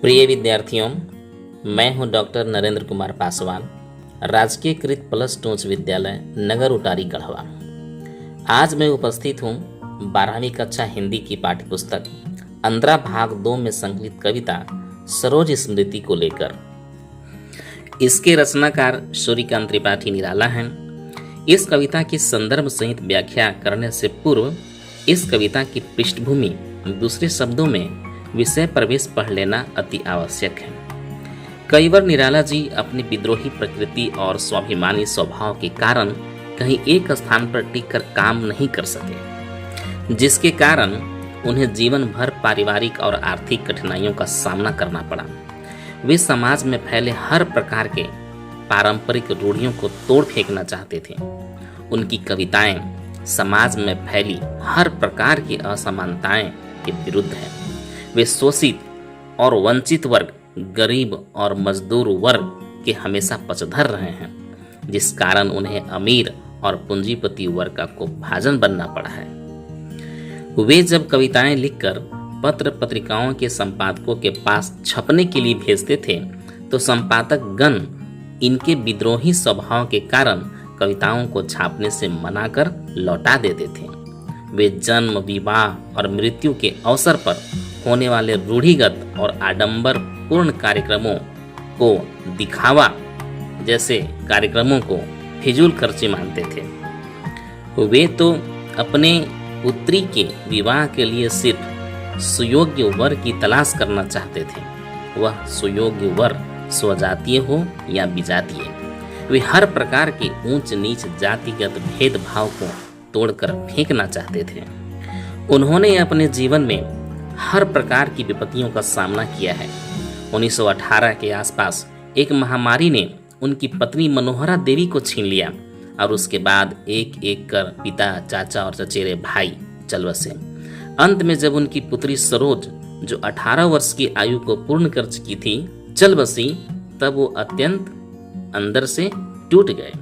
प्रिय विद्यार्थियों, मैं हूं डॉक्टर नरेंद्र कुमार पासवान, राजकीय कृत प्लस टू उच्च विद्यालय नगर उटारी गढ़वा। आज मैं उपस्थित हूं 12वीं कक्षा हिंदी की पाठ्यपुस्तक अंतरा भाग 2 में संकलित कविता सरोज स्मृति को लेकर। इसके रचनाकार सूर्यकांत त्रिपाठी निराला हैं। इस कविता की संदर्भ सहित व्याख्या करने से पूर्व इस कविता की पृष्ठभूमि, दूसरे शब्दों में विषय प्रवेश पढ़ लेना अति आवश्यक है। कई बार निराला जी अपनी विद्रोही प्रकृति और स्वाभिमानी स्वभाव के कारण कहीं एक स्थान पर टिक कर काम नहीं कर सके, जिसके कारण उन्हें जीवन भर पारिवारिक और आर्थिक कठिनाइयों का सामना करना पड़ा। वे समाज में फैले हर प्रकार के पारंपरिक रूढ़ियों को तोड़ फेंकना चाहते थे। उनकी कविताएं समाज में फैली हर प्रकार की असमानताएं के विरुद्ध है। वे शोषित और वंचित वर्ग, गरीब और मजदूर वर्ग के हमेशा पक्षधर रहे हैं, जिस कारण उन्हें अमीर और पूंजीपति वर्ग का कोपभाजन बनना पड़ा है। वे जब कविताएं लिखकर पत्र पत्रिकाओं के संपादकों के पास छपने के लिए भेजते थे, तो संपादक गण इनके विद्रोही स्वभाव के कारण कविताओं को छापने से मना कर लौटा देते थे। वे जन्म, विवाह और मृत्यु के अवसर पर होने वाले रूढ़िगत और आडंबर पूर्ण कार्यक्रमों को दिखावा जैसे कार्यक्रमों को फिजूल खर्ची मानते थे। वे तो अपने पुत्री के विवाह के लिए सिर्फ सुयोग्य वर की तलाश करना चाहते थे। वह सुयोग्य वर स्वजातीय हो या विजातीय, वे हर प्रकार के ऊंच नीच जातिगत भेदभाव को तोड़कर फेंकना चाहते थे। उन्होंने अपने जीवन में हर प्रकार की विपत्तियों का सामना किया है। 1918 के आसपास एक महामारी ने उनकी पत्नी मनोहरा देवी को छीन लिया और उसके बाद एक एक कर पिता, चाचा और चचेरे भाई चल बसे। अंत में जब उनकी पुत्री सरोज, जो 18 वर्ष की आयु को पूर्ण कर चुकी थी, चल बसी, तब वो अत्यंत अंदर से टूट गए।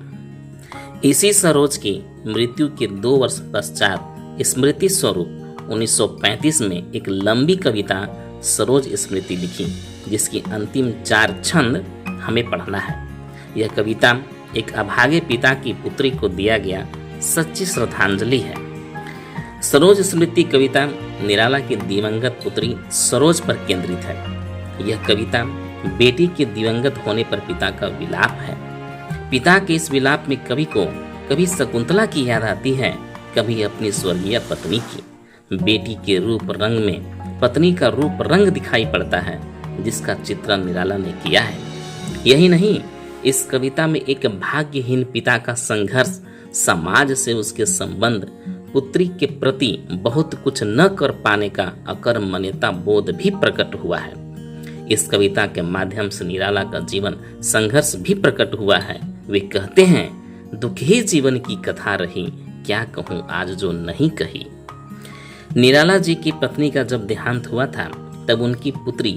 इसी सरोज की मृत्यु के 2 वर्ष पश्चात स्मृति स्वरूप 1935 में एक लंबी कविता सरोज स्मृति लिखी, जिसकी अंतिम 4 छंद हमें पढ़ना है। यह कविता एक अभागे पिता की पुत्री को दिया गया सच्ची श्रद्धांजलि है। सरोज स्मृति कविता निराला की दिवंगत पुत्री सरोज पर केंद्रित है। यह कविता बेटी के दिवंगत होने पर पिता का विलाप है। पिता के इस विलाप में कवि को कभी शकुंतला की याद आती है, कभी अपनी स्वर्गीय पत्नी की। बेटी के रूप रंग में पत्नी का रूप रंग दिखाई पड़ता है, जिसका चित्रण निराला ने किया है। यही नहीं, इस कविता में एक भाग्यहीन पिता का संघर्ष, समाज से उसके संबंध, पुत्री के प्रति बहुत कुछ न कर पाने का अकर्मण्यता बोध भी प्रकट हुआ है। इस कविता के माध्यम से निराला का जीवन संघर्ष भी प्रकट हुआ है। वे कहते हैं, दुखी जीवन की कथा रही, क्या कहूँ आज जो नहीं कही। निराला जी की पत्नी का जब देहांत हुआ था, तब उनकी पुत्री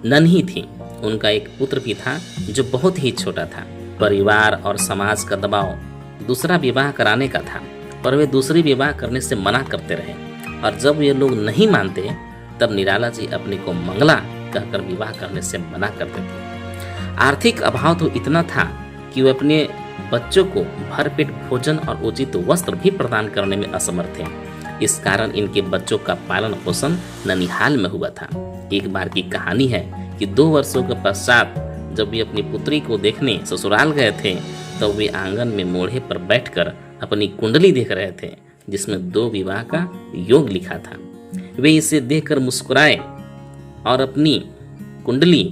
नन्ही थी। उनका एक पुत्र भी था जो बहुत ही छोटा था। परिवार और समाज का दबाव दूसरा विवाह कराने का था, पर वे दूसरी विवाह करने से मना करते रहे, और जब ये लोग नहीं मानते, तब निराला जी अपने को मंगला कहकर विवाह करने से मना करते थे। आर्थिक अभाव तो इतना था कि वे अपने बच्चों को भरपेट भोजन और उचित वस्त्र भी प्रदान करने में असमर्थ थे। इस कारण इनके बच्चों का पालन पोषण ननिहाल में हुआ था। एक बार की कहानी है कि 2 वर्षों के पश्चात जब वे अपनी पुत्री को देखने ससुराल गए थे, तो वे आंगन में मोढ़े पर बैठकर अपनी कुंडली देख रहे थे, जिसमें 2 विवाह का योग लिखा था। वे इसे देखकर मुस्कुराए और अपनी कुंडली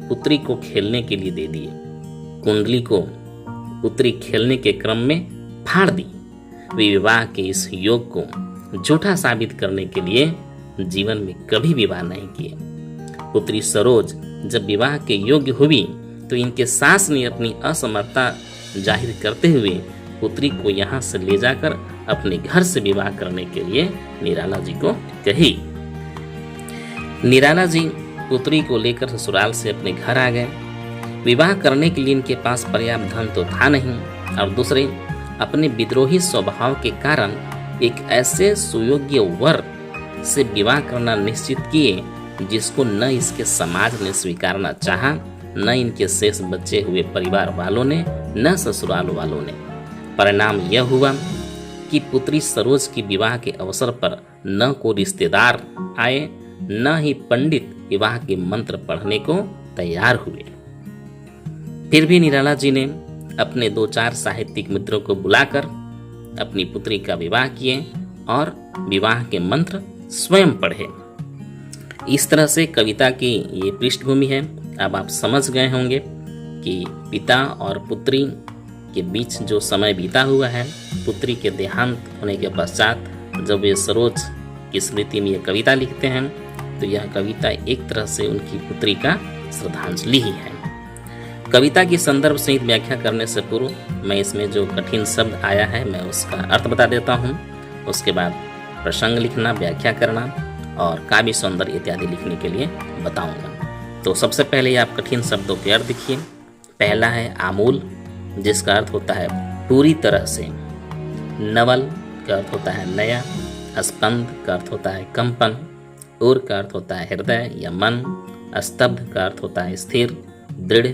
पुत्री को खेलने के लिए दे दिए। कुंडली को पुत्री खेलने के क्रम में फाड़ दी। वे विवाह के इस योग को झूठा साबित करने के लिए जीवन में कभी विवाह नहीं किए। पुत्री सरोज जब विवाह के योग्य हुई, तो इनके सास ने अपनी असमर्थता जाहिर करते हुए पुत्री को यहाँ से ले जाकर अपने घर से विवाह करने के लिए निराला जी को कही। निराला जी पुत्री को लेकर ससुराल से अपने घर आ गए। विवाह करने के लिए इनके पास पर्याप्त धन तो था नहीं, और दूसरे अपने विद्रोही स्वभाव के कारण एक ऐसे सुयोग्य वर से विवाह करना निश्चित किए जिसको न इसके समाज ने स्वीकारना चाहा, न इनके शेष बचे हुए परिवार वालों ने, न ससुराल वालों ने। परिणाम यह हुआ कि पुत्री सरोज की विवाह के अवसर पर न को रिश्तेदार आए, न ही पंडित विवाह के मंत्र पढ़ने को तैयार हुए। फिर भी निराला जी ने अपने 2-4 साहित्यिक मित्रों को बुलाकर अपनी पुत्री का विवाह किए और विवाह के मंत्र स्वयं पढ़े। इस तरह से कविता की ये पृष्ठभूमि है। अब आप समझ गए होंगे कि पिता और पुत्री के बीच जो समय बीता हुआ है, पुत्री के देहांत होने के पश्चात जब वे सरोज की स्मृति में ये कविता लिखते हैं, तो यह कविता एक तरह से उनकी पुत्री का श्रद्धांजलि ही है। कविता की संदर्भ सहित व्याख्या करने से पूर्व मैं इसमें जो कठिन शब्द आया है मैं उसका अर्थ बता देता हूँ। उसके बाद प्रसंग लिखना, व्याख्या करना और काव्य सौंदर्य इत्यादि लिखने के लिए बताऊंगा। तो सबसे पहले आप कठिन शब्दों के अर्थ देखिए। पहला है आमूल, जिसका अर्थ होता है पूरी तरह से। नवल का अर्थ होता है नया। स्पंद का अर्थ होता है कंपन। उर का अर्थ होता है हृदय या मन। स्तब्ध का अर्थ होता है स्थिर, दृढ़।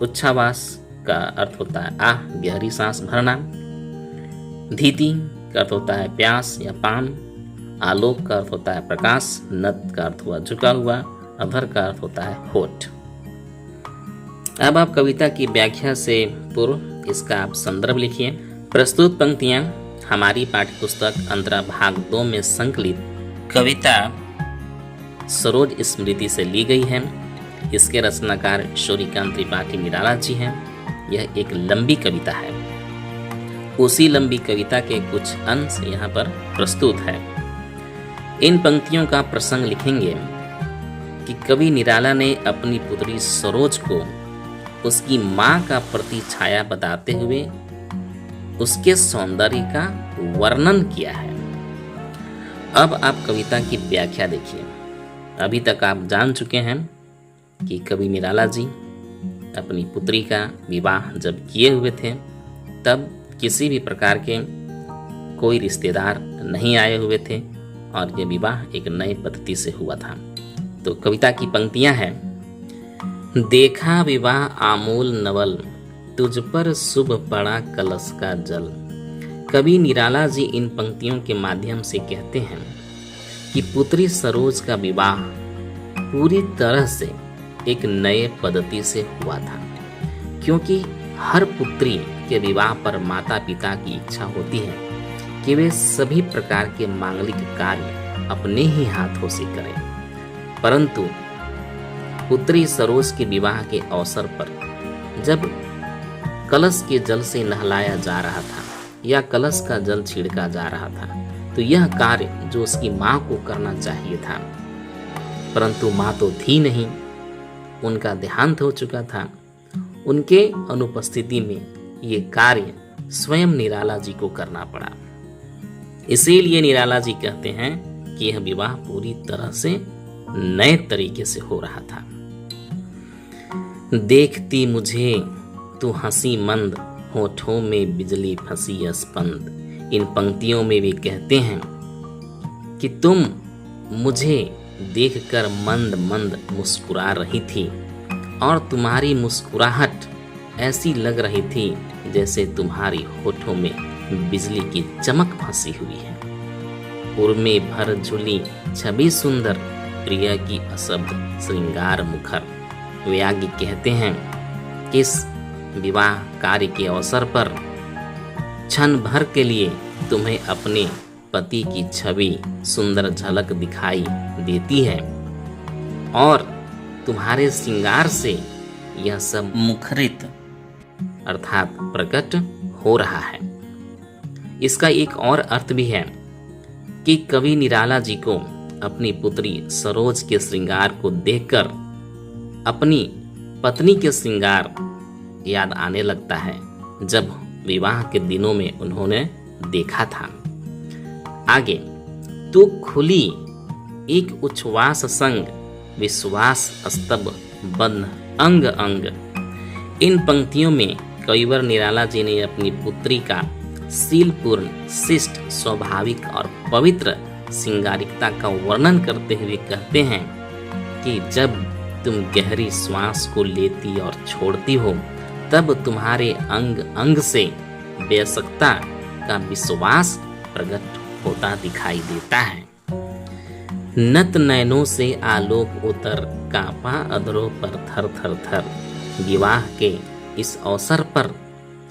उच्छ्वास का अर्थ होता है आह, गहरी सांस भरना। धीति का अर्थ होता है प्यास या पान। आलोक का अर्थ होता है प्रकाश। नत का अर्थ हुआ झुका हुआ। अधर का अर्थ होता है होठ। अब आप कविता की व्याख्या से पूर्व इसका आप संदर्भ लिखिए। प्रस्तुत पंक्तियां हमारी पाठ्यपुस्तक अंतरा भाग 2 में संकलित कविता सरोज स्मृति से ली गई है। इसके रचनाकार शौरिकांत त्रिपाठी निराला जी हैं। यह एक लंबी कविता है। उसी लंबी कविता के कुछ अंश यहाँ पर प्रस्तुत है। इन पंक्तियों का प्रसंग लिखेंगे कि कवि निराला ने अपनी पुत्री सरोज को उसकी माँ का प्रति छाया बताते हुए उसके सौंदर्य का वर्णन किया है। अब आप कविता की व्याख्या देखिए। अभी तक आप जान चुके हैं कि कवि निराला जी अपनी पुत्री का विवाह जब किए हुए थे तब किसी भी प्रकार के कोई रिश्तेदार नहीं आए हुए थे और ये विवाह एक नई पद्धति से हुआ था। तो कविता की पंक्तियां हैं। देखा विवाह आमूल नवल, तुझ पर शुभ पड़ा कलश का जल। कवि निराला जी इन पंक्तियों के माध्यम से कहते हैं कि पुत्री सरोज का विवाह पूरी तरह से एक नए पद्धति से हुआ था, क्योंकि हर पुत्री के विवाह पर माता पिता की इच्छा होती है कि वे सभी प्रकार के मांगलिक कार्य अपने ही हाथों से करें। परंतु पुत्री सरोज के विवाह के अवसर पर जब कलश के जल से नहलाया जा रहा था या कलश का जल छिड़का जा रहा था, तो यह कार्य जो उसकी माँ को करना चाहिए था, परंतु माँ तो थी नहीं, उनका देहांत हो चुका था। उनके अनुपस्थिति में ये कार्य स्वयं निराला जी को करना पड़ा। इसीलिए निराला जी कहते हैं कि यह विवाह पूरी तरह से नए तरीके से हो रहा था। देखती मुझे तू हंसी मंद, होठों में बिजली फंसी स्पंद। इन पंक्तियों में वे कहते हैं कि तुम मुझे देखकर मंद मंद मुस्कुरा रही थी और तुम्हारी मुस्कुराहट ऐसी लग रही थी जैसे तुम्हारी होठों में बिजली की चमक फंसी हुई है। उर्मे भर झुली छवि सुंदर, प्रिय की अशब्द श्रृंगार मुखर। वे आगे कहते हैं कि इस विवाह कार्य के अवसर पर क्षण भर के लिए तुम्हें अपने पति की छवि सुंदर झलक दिखाई देती है और तुम्हारे श्रृंगार से यह सब मुखरित अर्थात प्रकट हो रहा है। इसका एक और अर्थ भी है कि कवि निराला जी को अपनी पुत्री सरोज के श्रृंगार को देखकर अपनी पत्नी के श्रृंगार याद आने लगता है जब विवाह के दिनों में उन्होंने देखा था। आगे, तू खुली एक उच्छ्वास संग, विश्वास स्तब बंध अंग अंग। इन पंक्तियों में कविवर निराला जी ने अपनी पुत्री का शीलपूर्ण, शिष्ट, स्वाभाविक और पवित्र सिंगारिकता का वर्णन करते हुए कहते हैं कि जब तुम गहरी श्वास को लेती और छोड़ती हो तब तुम्हारे अंग अंग से बेशकता का विश्वास प्रकट होता दिखाई देता है। नत नयनों से आलोक उतर कांपा अधरों पर थर थर थर। विवाह के इस अवसर पर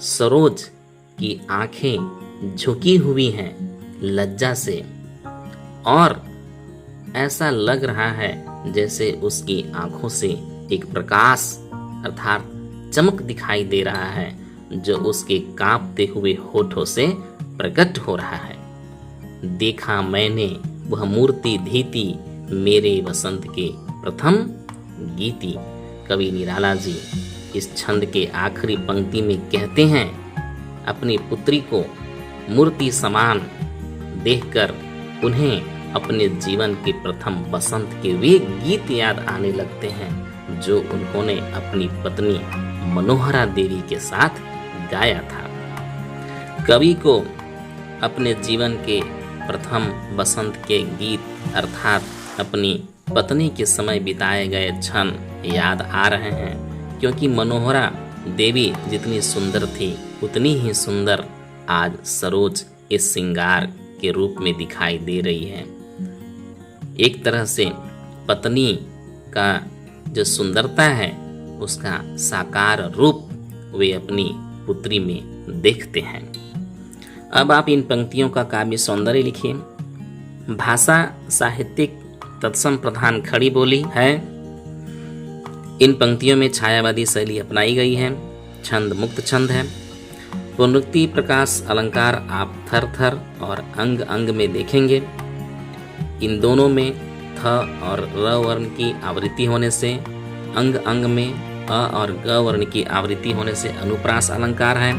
सरोज की आंखें झुकी हुई हैं लज्जा से और ऐसा लग रहा है जैसे उसकी आंखों से एक प्रकाश अर्थात चमक दिखाई दे रहा है जो उसके कांपते हुए होठों से प्रकट हो रहा है। देखा मैंने वह मूर्ति धीती मेरे वसंत के प्रथम गीती। कवि निराला जी इस छंद के आखिरी पंक्ति में कहते हैं अपनी पुत्री को मूर्ति समान देखकर उन्हें अपने जीवन के प्रथम बसंत के वे गीत याद आने लगते हैं जो उन्होंने अपनी पत्नी मनोहरा देवी के साथ गाया था। कवि को अपने जीवन के प्रथम बसंत के गीत अर्थात अपनी पत्नी के समय बिताए गए क्षण याद आ रहे हैं क्योंकि मनोहरा देवी जितनी सुंदर थी उतनी ही सुंदर आज सरोज इस श्रृंगार के रूप में दिखाई दे रही है। एक तरह से पत्नी का जो सुंदरता है उसका साकार रूप वे अपनी पुत्री में देखते हैं। अब आप इन पंक्तियों का काव्य सौंदर्य लिखिए। भाषा साहित्यिक तत्सम प्रधान खड़ी बोली है। इन पंक्तियों में छायावादी शैली अपनाई गई है। छंद मुक्त छंद है। पुनरुक्ति प्रकाश अलंकार आप थर थर और अंग अंग में देखेंगे। इन दोनों में थ और र वर्ण की आवृत्ति होने से अंग अंग में अ और ग वर्ण की आवृत्ति होने से अनुप्रास अलंकार है।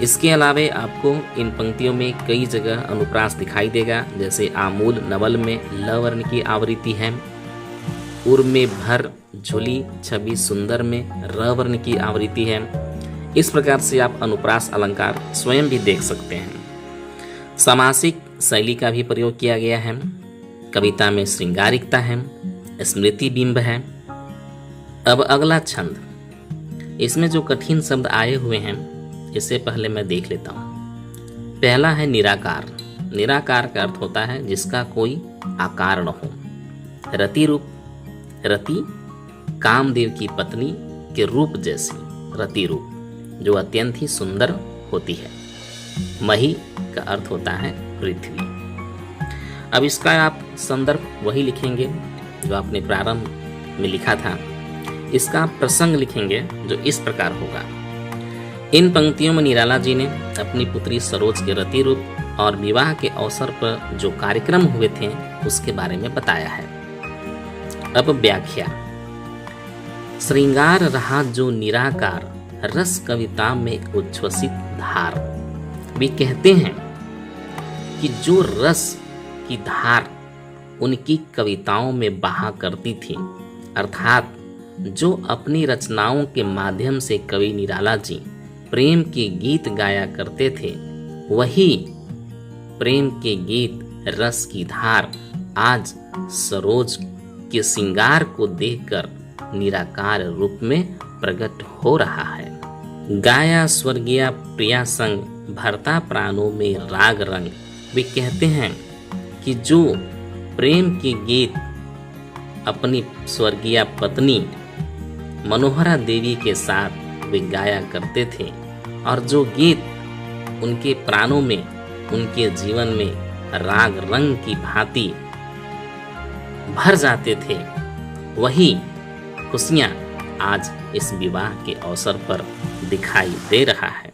इसके अलावे आपको इन पंक्तियों में कई जगह अनुप्रास दिखाई देगा जैसे आमूल नवल में ल वर्ण की आवृत्ति है। उर में भर झुली छवि सुंदर में र वर्ण की आवृत्ति है। इस प्रकार से आप अनुप्रास अलंकार स्वयं भी देख सकते हैं। समासिक शैली का भी प्रयोग किया गया है। कविता में श्रृंगारिकता है, स्मृति बिंब है। अब अगला छंद, इसमें जो कठिन शब्द आए हुए हैं इससे पहले मैं देख लेता हूँ। पहला है निराकार। निराकार का अर्थ होता है जिसका कोई आकार न हो। रति रूप, रति कामदेव की पत्नी के रूप जैसी रति रूप जो अत्यंत ही सुंदर होती है। मही का अर्थ होता है पृथ्वी। अब इसका आप संदर्भ वही लिखेंगे जो आपने प्रारंभ में लिखा था। इसका प्रसंग लिखेंगे जो इस प्रकार होगा। इन पंक्तियों में निराला जी ने अपनी पुत्री सरोज के रति रूप और विवाह के अवसर पर जो कार्यक्रम हुए थे उसके बारे में बताया है। अब व्याख्या। श्रृंगार रहा जो निराकार, रस कविता में उच्छ्वसित धार। वे कहते हैं कि जो रस की धार उनकी कविताओं में बहा करती थी, अर्थात जो अपनी रचनाओं के माध्यम से कवि निराला जी प्रेम के गीत गाया करते थे, वही प्रेम के गीत रस की धार आज सरोज के श्रृंगार को देखकर निराकार रूप में प्रकट हो रहा है। गाया स्वर्गीय प्रिया संग भरता प्राणों में राग रंग। वे कहते हैं कि जो प्रेम के गीत अपनी स्वर्गीय पत्नी मनोहरा देवी के साथ वे गाया करते थे और जो गीत उनके प्राणों में, उनके जीवन में राग रंग की भांति भर जाते थे, वही खुशियां आज इस विवाह के अवसर पर दिखाई दे रहा है।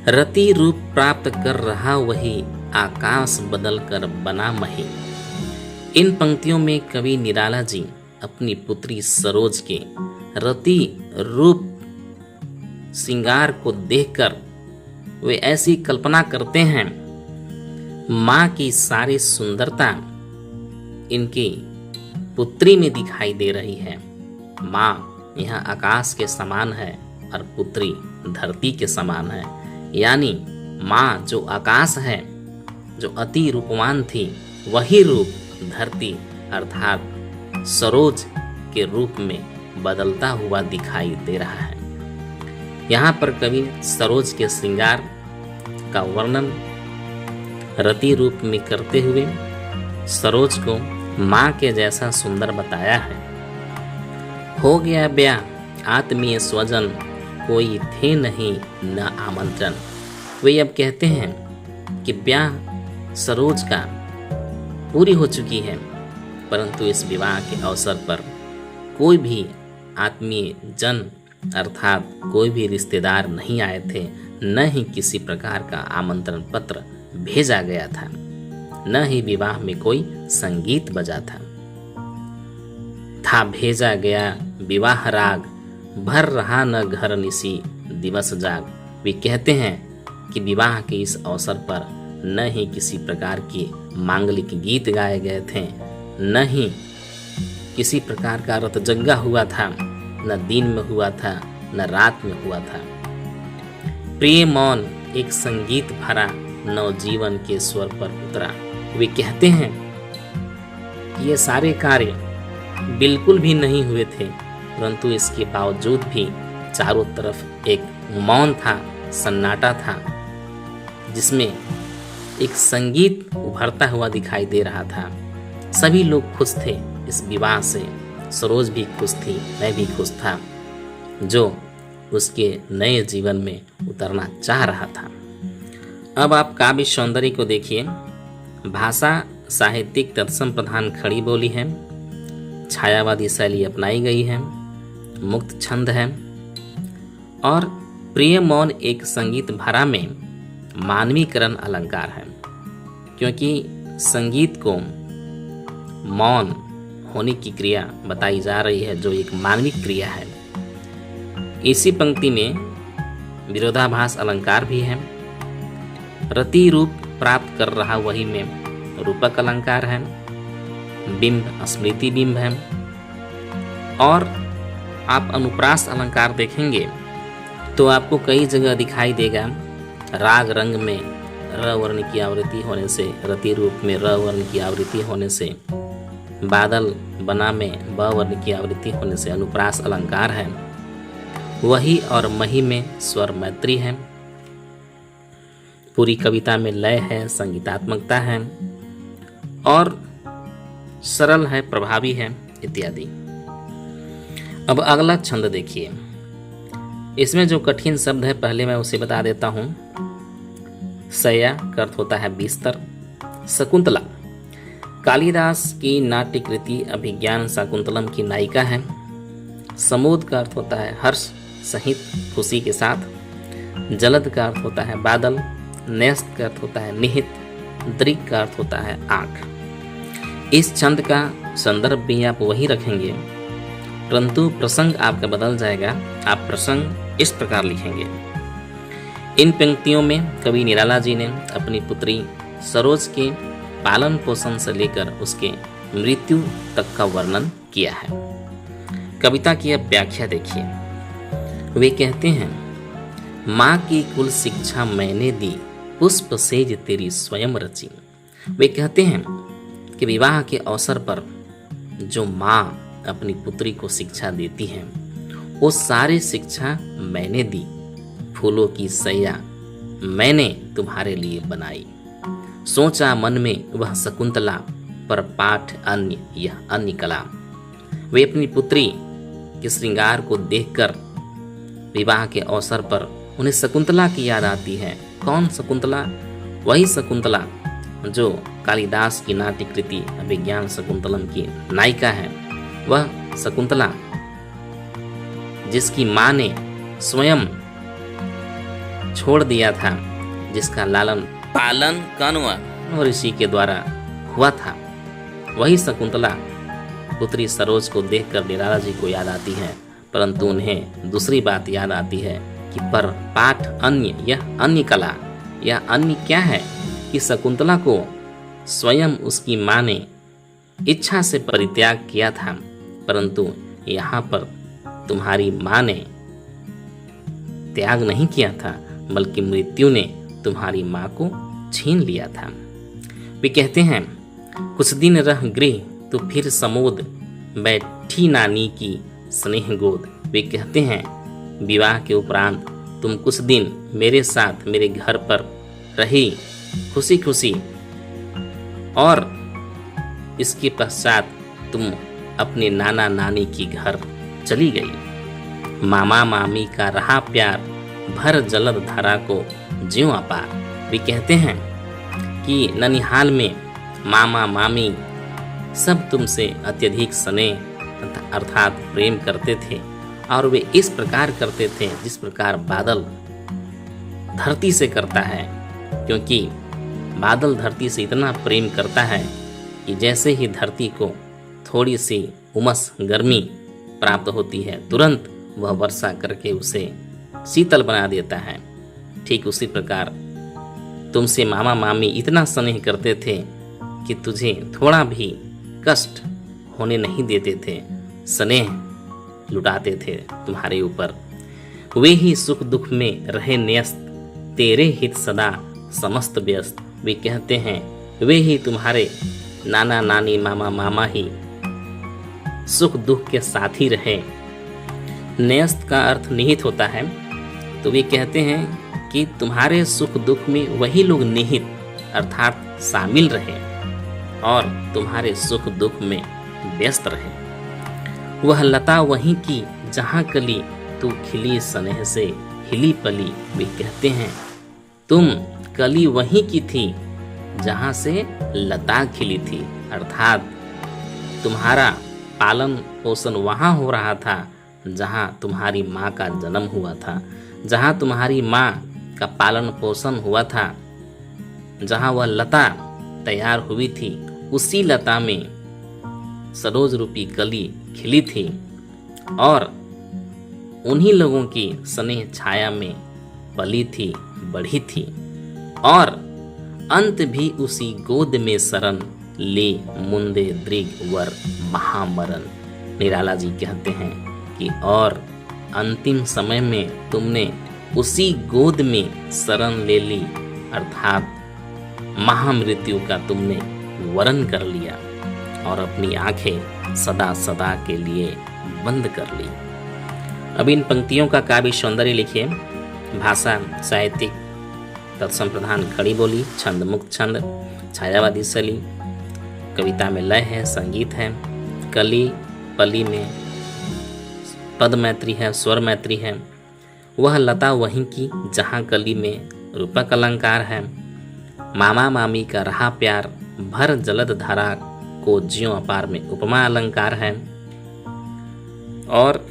रति रूप प्राप्त कर रहा वही आकाश बदल कर बना मही। इन पंक्तियों में कवि निराला जी अपनी पुत्री सरोज के रति रूप श्रृंगार को देखकर वे ऐसी कल्पना करते हैं, माँ की सारी सुंदरता इनकी पुत्री में दिखाई दे रही है। माँ यहाँ आकाश के समान है और पुत्री धरती के समान है। यानी माँ जो आकाश है, जो अति रूपवान थी वही रूप धरती अर्थात सरोज के रूप में बदलता हुआ दिखाई दे रहा है। यहाँ पर कवि सरोज के श्रृंगार का वर्णन रति रूप में करते हुए सरोज को माँ के जैसा सुंदर बताया है। हो गया ब्याह आत्मीय स्वजन कोई थे नहीं न आमंत्रण। वे अब कहते हैं कि ब्याह सरोज का पूरी हो चुकी है, परंतु इस विवाह के अवसर पर कोई भी आत्मीय जन अर्थात कोई भी रिश्तेदार नहीं आए थे, न ही किसी प्रकार का आमंत्रण पत्र भेजा गया था, न ही विवाह में कोई संगीत बजा था भेजा गया विवाह राग भर रहा न घर निसी दिवस जाग। वे कहते हैं कि विवाह के इस अवसर पर न ही किसी प्रकार के मांगलिक गीत गाए गए थे, न ही किसी प्रकार का रतजग्गा हुआ था, न दिन में हुआ था न रात में हुआ था। प्रिय मौन एक संगीत भरा नवजीवन के स्वर पर उतरा। वे कहते हैं कि ये सारे कार्य बिल्कुल भी नहीं हुए थे, परंतु इसके बावजूद भी चारों तरफ एक मौन था, सन्नाटा था, जिसमें एक संगीत उभरता हुआ दिखाई दे रहा था। सभी लोग खुश थे इस विवाह से। सरोज भी खुश थी, मैं भी खुश था, जो उसके नए जीवन में उतरना चाह रहा था। अब आप काव्य सौंदर्य को देखिए। भाषा साहित्यिक तत्सम प्रधान खड़ी बोली है, छायावादी शैली अपनाई गई है, मुक्त छंद है और प्रिय मौन एक संगीत भरा में मानवीकरण अलंकार है, क्योंकि संगीत को मौन होने की क्रिया बताई जा रही है जो एक मानविक क्रिया है। इसी पंक्ति में विरोधाभास अलंकार भी है। रति रूप प्राप्त कर रहा वही में रूपक अलंकार है, बिंब स्मृति बिंब है। और आप अनुप्रास अलंकार देखेंगे तो आपको कई जगह दिखाई देगा राग रंग में र वर्ण की आवृत्ति होने से, रति रूप में र वर्ण की आवृत्ति होने से, बादल बना में ब वर्ण की आवृत्ति होने से अनुप्रास अलंकार है। वही और मही में स्वर मैत्री है। पूरी कविता में लय है, संगीतात्मकता है और सरल है, प्रभावी है इत्यादि। अब अगला छंद देखिए। इसमें जो कठिन शब्द है पहले मैं उसे बता देता हूँ। शय्या का अर्थ होता है बिस्तर। शकुंतला कालिदास की नाट्य कृति अभिज्ञान शाकुंतलम की नायिका है। समोद का अर्थ होता है हर्ष सहित खुशी के साथ। जलद का अर्थ होता है बादल। न्यस्त का अर्थ होता है निहित। दृक् का अर्थ होता है आँख। इस छंद का संदर्भ भी आप वही रखेंगे, परंतु प्रसंग आपका बदल जाएगा। आप प्रसंग इस प्रकार लिखेंगे। इन पंक्तियों में कवि निराला जी ने अपनी पुत्री सरोज के पालन पोषण से लेकर उसके मृत्यु तक का वर्णन किया है। कविता की अब व्याख्या देखिए। वे कहते हैं, माँ की कुल शिक्षा मैंने दी, पुष्प सेज तेरी स्वयं रची। वे कहते हैं कि विवाह के अवसर पर जो माँ अपनी पुत्री को शिक्षा देती है वो सारी शिक्षा मैंने दी। फूलों की सैया मैंने तुम्हारे लिए बनाई। सोचा मन में वह शकुंतला, पर पाठ अन्य यह अन्य कला। वे अपनी पुत्री के श्रृंगार को देखकर विवाह के अवसर पर उन्हें शकुंतला की याद आती है। कौन शकुंतला? वही शकुंतला जो कालिदास की नाट्य कृति अभिज्ञान शाकुंतलम की नायिका है। वह शकुंतला जिसकी माँ ने स्वयं छोड़ दिया था, जिसका लालन पालन कण्व ऋषि के द्वारा हुआ था, वही शकुंतला पुत्री सरोज को देखकर निराला जी को याद आती है। परंतु उन्हें दूसरी बात याद आती है कि पर पाठ अन्य यह अन्य कला। यह अन्य क्या है कि शकुंतला को स्वयं उसकी माँ ने इच्छा से परित्याग किया था, परंतु यहाँ पर तुम्हारी माँ ने त्याग नहीं किया था, बल्कि मृत्यु ने तुम्हारी माँ को छीन लिया था। वे कहते हैं, कुछ दिन रह गृह तो फिर समोद, बैठी नानी की स्नेह गोद। वे कहते हैं, विवाह के उपरांत तुम कुछ दिन मेरे साथ मेरे घर पर रही खुशी खुशी, और इसके पश्चात तुम अपने नाना नानी की घर चली गई। मामा मामी का रहा प्यार, भर जलद धारा को ज्यों अपार। वे कहते हैं कि ननिहाल में मामा मामी सब तुमसे अत्यधिक स्नेह अर्थात प्रेम करते थे, और वे इस प्रकार करते थे जिस प्रकार बादल धरती से करता है, क्योंकि बादल धरती से इतना प्रेम करता है कि जैसे ही धरती को थोड़ी सी उमस गर्मी प्राप्त होती है, तुरंत वह वर्षा करके उसे शीतल बना देता है। ठीक उसी प्रकार तुमसे मामा मामी इतना स्नेह करते थे कि तुझे थोड़ा भी कष्ट होने नहीं देते थे, स्नेह लुटाते थे तुम्हारे ऊपर। वे ही सुख दुख में रहे न्यस्त, तेरे हित सदा समस्त व्यस्त। वे कहते हैं, वे ही तुम्हारे नाना नानी मामा मामा ही सुख दुख के साथी रहे। न्यस्त का अर्थ निहित होता है, तो वे कहते हैं कि तुम्हारे सुख दुख में वही लोग निहित अर्थात शामिल रहे और तुम्हारे सुख दुख में व्यस्त रहे। वह लता वहीं की जहाँ कली, तू खिली स्नेह से हिली पली। वे कहते हैं, तुम कली वहीं की थी जहाँ से लता खिली थी, अर्थात तुम्हारा पालन पोषण वहाँ हो रहा था जहाँ तुम्हारी माँ का जन्म हुआ था, जहाँ तुम्हारी माँ का पालन पोषण हुआ था, जहाँ वह लता तैयार हुई थी, उसी लता में सरोज रूपी कली खिली थी और उन्हीं लोगों की स्नेह छाया में पली थी, बढ़ी थी, और अंत भी उसी गोद में शरण ले मुंदे दृग वर महामरण। निराला जी कहते हैं कि और अंतिम समय में तुमने उसी गोद में शरण ले ली, अर्थात महामृत्यु का तुमने वरण कर लिया और अपनी आंखें सदा सदा के लिए बंद कर ली। अब इन पंक्तियों का काव्य सौंदर्य लिखिए। भाषा साहित्यिक तत्संप्रधान खड़ी बोली, छंद मुक्त छंद, छायावादी शैली, कविता में लय है, संगीत है, कली पली में पद मैत्री है, स्वर मैत्री है। वह लता वहीं की जहाँ कली में रूपक अलंकार है। मामा मामी का रहा प्यार, भर जलद धारा को ज्यों अपार में उपमा अलंकार है। और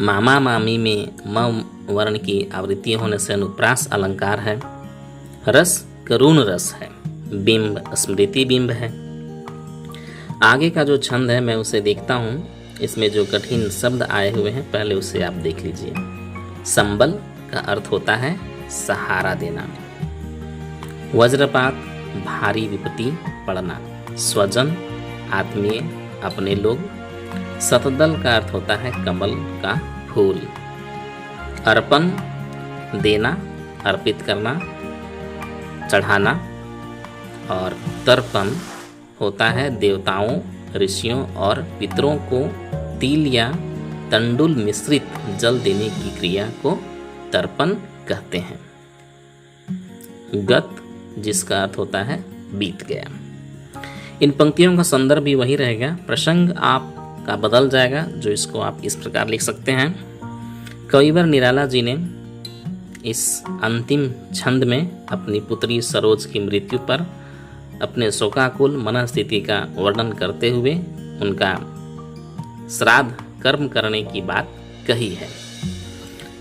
मामा मामी में म वर्ण की आवृत्ति होने से अनुप्रास अलंकार है। रस करुण रस है, बिंब स्मृति बिंब है। आगे का जो छंद है मैं उसे देखता हूँ, इसमें जो कठिन शब्द आए हुए हैं पहले उसे आप देख लीजिए। संबल का अर्थ होता है सहारा देना। वज्रपात भारी विपत्ति पड़ना। स्वजन आत्मीय अपने लोग। शतदल का अर्थ होता है कमल का फूल। अर्पण देना, अर्पित करना, चढ़ाना। और तर्पण होता है देवताओं, ऋषियों और पितरों को तिल या तंडुल मिश्रित जल देने की क्रिया को तर्पण कहते हैं। गत जिसका अर्थ होता है बीत गया। इन पंक्तियों का संदर्भ भी वही रहेगा, प्रसंग आपका बदल जाएगा, जो इसको आप इस प्रकार लिख सकते हैं। कविवर निराला जी ने इस अंतिम छंद में अपनी पुत्री सरोज की मृत्यु पर अपने शोकाकुल मनस्थिति का वर्णन करते हुए उनका श्राद्ध कर्म करने की बात कही है।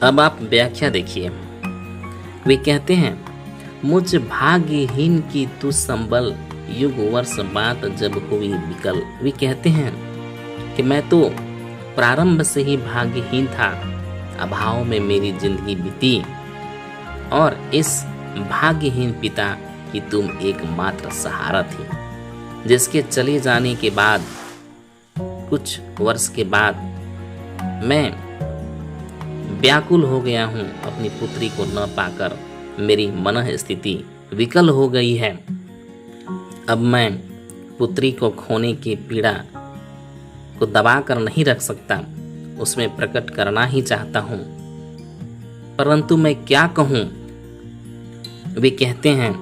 अब आप व्याख्या देखिए। वे कहते हैं, मुझ भाग्यहीन की तू संबल, युग वर्ष बात जब हुई विकल। वे कहते हैं कि मैं तो प्रारंभ से ही भाग्यहीन था, अभाव में मेरी जिंदगी बीती, और इस भाग्यहीन पिता की तुम एकमात्र सहारा थी, जिसके चले जाने के बाद कुछ वर्ष के बाद मैं व्याकुल हो गया हूँ अपनी पुत्री को न पाकर। मेरी मनः स्थिति विकल हो गई है। अब मैं पुत्री को खोने की पीड़ा को दबा कर नहीं रख सकता, उसमें प्रकट करना ही चाहता हूँ। परंतु मैं क्या कहूँ? वे कहते हैं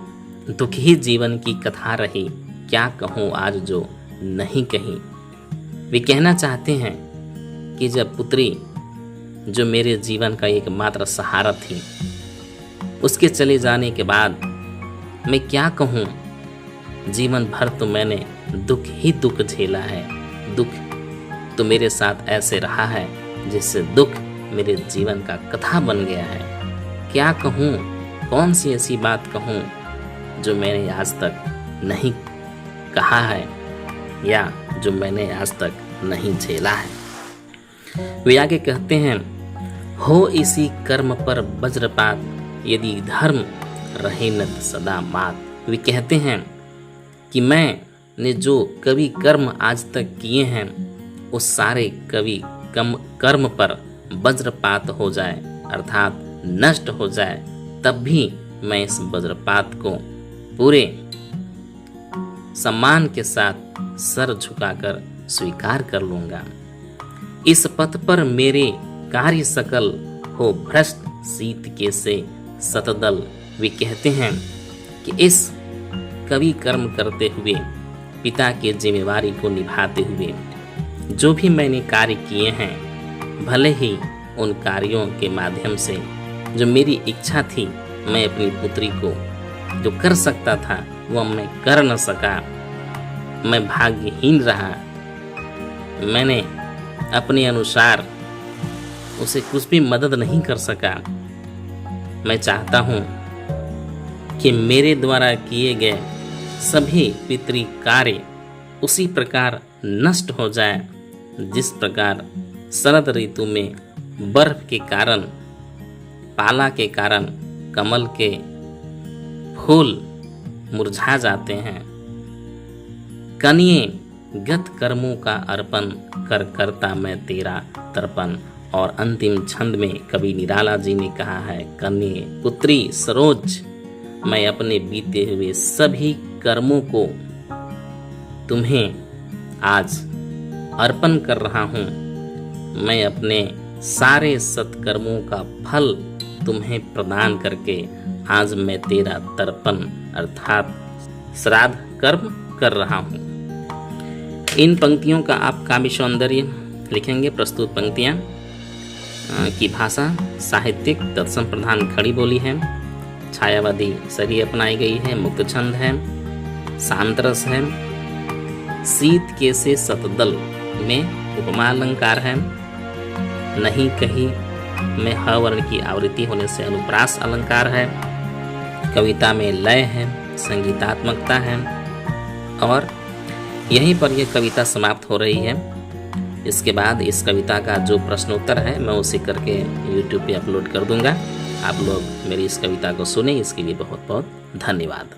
दुख ही जीवन की कथा रही, क्या कहूँ आज जो नहीं कही। वे कहना चाहते हैं कि जब पुत्री जो मेरे जीवन का एकमात्र सहारा थी, उसके चले जाने के बाद मैं क्या कहूँ? जीवन भर तो मैंने दुख ही दुख झेला है। दुख तो मेरे साथ ऐसे रहा है जिससे दुख मेरे जीवन का कथा बन गया है। क्या कहूँ? कौन सी ऐसी बात कहूँ जो मैंने आज तक नहीं कहा है या जो मैंने आज तक नहीं झेला है। वे आगे कहते हैं, हो इसी कर्म पर वज्रपात, यदि धर्म रहे न सदा मात। वे कहते हैं कि मैंने जो कभी कर्म आज तक किए हैं, उस सारे कभी कर्म पर वज्रपात हो जाए, अर्थात नष्ट हो जाए, तब भी मैं इस वज्रपात को पूरे सम्मान के साथ सर झुकाकर स्वीकार कर लूंगा। इस पथ पर मेरे कार्य सकल, हो भ्रष्ट शीत के से सतदल। वे कहते हैं कि इस कवि कर्म करते हुए, पिता की जिम्मेवारी को निभाते हुए जो भी मैंने कार्य किए हैं, भले ही उन कार्यों के माध्यम से जो मेरी इच्छा थी, मैं अपनी पुत्री को जो कर सकता था वह मैं कर न सका। मैं भाग्यहीन रहा। मैंने अपने अनुसार उसे कुछ भी मदद नहीं कर सका। मैं चाहता हूँ कि मेरे द्वारा किए गए सभी पितृ कार्य उसी प्रकार नष्ट हो जाए, जिस प्रकार शरद ऋतु में बर्फ के कारण, पाला के कारण कमल के फूल मुरझा जाते हैं। कनिये गत कर्मों का अर्पण कर करता मैं तेरा तर्पण। और अंतिम छंद में कवि निराला जी ने कहा है, कन्ये पुत्री सरोज, मैं अपने बीते हुए सभी कर्मों को तुम्हें आज अर्पण कर रहा हूँ। मैं अपने सारे सत्कर्मों का फल तुम्हें प्रदान करके आज मैं तेरा तर्पण अर्थात श्राद्ध कर्म कर रहा हूँ। इन पंक्तियों का आप काव्य सौंदर्य लिखेंगे। प्रस्तुत पंक्तियाँ की भाषा साहित्यिक तत्सम प्रधान खड़ी बोली है, छायावादी शैली अपनाई गई है, मुक्त छंद है, शांतरस है, शीत के से सतदल में उपमा अलंकार है, नहीं कही में ह वर्ण की आवृत्ति होने से अनुप्रास अलंकार है, कविता में लय है, संगीतात्मकता है। और यहीं पर यह कविता समाप्त हो रही है। इसके बाद इस कविता का जो प्रश्नोत्तर है मैं उसे करके YouTube पे अपलोड कर दूंगा। आप लोग मेरी इस कविता को सुने, इसके लिए बहुत बहुत धन्यवाद।